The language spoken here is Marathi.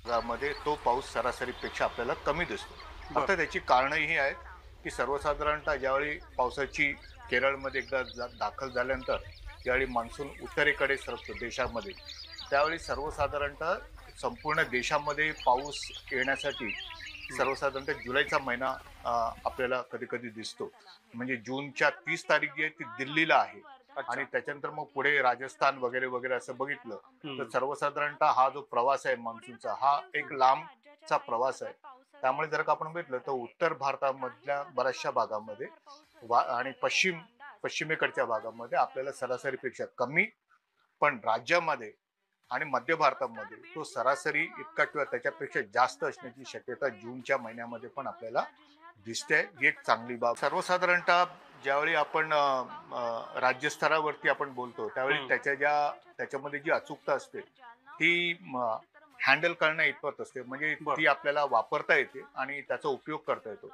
मध्ये तो पाऊस सरासरीपेक्षा आपल्याला कमी दिसतो. बर. आता त्याची कारणंही आहेत, की सर्वसाधारणतः ज्यावेळी पावसाची केरळमध्ये एकदा दाखल झाल्यानंतर ज्यावेळी मान्सून उत्तरेकडे सरकतो देशामध्ये, त्यावेळी सर्वसाधारणतः संपूर्ण देशामध्ये पाऊस येण्यासाठी हं. सर्वसाधारणतः जुलैचा महिना आपल्याला कधी-कधी दिसतो. म्हणजे जूनच्या 30 तारीख जी आहे ती दिल्लीला आहे आणि अच्छा. त्याच्यानंतर मग पुढे राजस्थान वगैरे, वगैरे असं बघितलं, तर हं. सर्वसाधारणतः हा जो प्रवास आहे मान्सूनचा, हा एक लांबचा प्रवास आहे. त्यामुळे जर का आपण बघितलं तर उत्तर भारतामधल्या बऱ्याचशा भागामध्ये आणि पश्चिमेकडच्या भागामध्ये आपल्याला सरासरीपेक्षा कमी, पण राज्यामध्ये आणि मध्य भारतामध्ये तो सरासरी इतका किंवा त्याच्यापेक्षा जास्त असण्याची शक्यता जूनच्या महिन्यामध्ये पण आपल्याला दिसते. ही एक चांगली बाब. सर्वसाधारणतः ज्यावेळी आपण राज्यस्तरावरती आपण बोलतो, त्यावेळी हं. त्याच्यामध्ये जी अचूकता असते, ती हँडल करणं इतपत असते. म्हणजे बर. ती आपल्याला वापरता येते आणि त्याचा उपयोग करता येतो.